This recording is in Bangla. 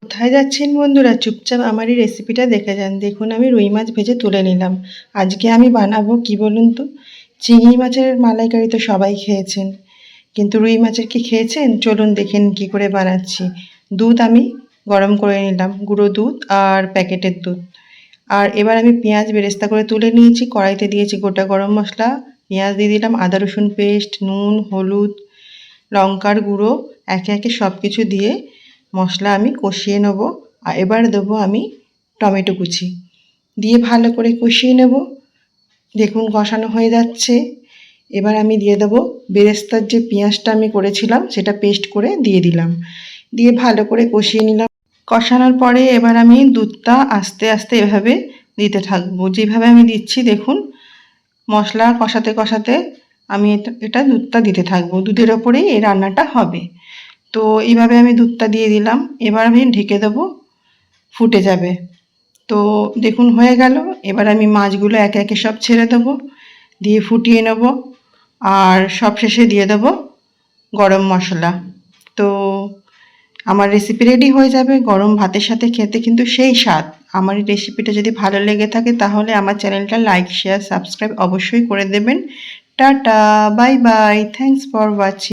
কোথায় যাচ্ছেন বন্ধুরা? চুপচাপ আমার এই রেসিপিটা দেখে যান। দেখুন আমি রুই মাছ ভেজে তুলে নিলাম। আজকে আমি বানাবো কি বলুন তো? চিংড়ি মাছের মালাইকারি তো সবাই খেয়েছেন, কিন্তু রুই মাছের কি খেয়েছেন? চলুন দেখে নিন কী করে বানাচ্ছি। দুধ আমি গরম করে নিলাম, গুঁড়ো দুধ আর প্যাকেটের দুধ। আর এবার আমি পেঁয়াজ বেরেস্তা করে তুলে নিয়েছি, কড়াইতে দিয়েছি গোটা গরম মশলা, পেঁয়াজ দিয়ে দিলাম, আদা রসুন পেস্ট, নুন, হলুদ, লঙ্কার গুঁড়ো, একে একে সব কিছু দিয়ে মশলা আমি কষিয়ে নেব। আর এবার দেবো আমি টমেটো কুচি, দিয়ে ভালো করে কষিয়ে নেব। দেখুন কষানো হয়ে যাচ্ছে। এবার আমি দিয়ে দেবো বেরেস্তার যে পেঁয়াজটা আমি করেছিলাম সেটা পেস্ট করে দিয়ে দিলাম, দিয়ে ভালো করে কষিয়ে নিলাম। কষানোর পরে এবার আমি দুধটা আস্তে আস্তে এভাবে দিতে থাকবো, যেভাবে আমি দিচ্ছি দেখুন। মশলা কষাতে কষাতে আমি এটা দুধটা দিতে থাকবো, দুধের ওপরেই এই রান্নাটা হবে। তো এইভাবে আমি দুধটা দিয়ে দিলাম, এবার আমি ঢেকে দেবো, ফুটে যাবে। তো দেখুন হয়ে গেল। এবার আমি মাছগুলো একে একে সব ছেড়ে দেবো, দিয়ে ফুটিয়ে নেব। আর সব শেষে দিয়ে দেবো গরম মশলা। তো আমার রেসিপি রেডি হয়ে যাবে। গরম ভাতের সাথে খেতে কিন্তু সেই স্বাদ। আমার এই রেসিপিটা যদি ভালো লেগে থাকে তাহলে আমার চ্যানেলটা লাইক, শেয়ার, সাবস্ক্রাইব অবশ্যই করে দেবেন। Tata, bye bye, thanks for watching.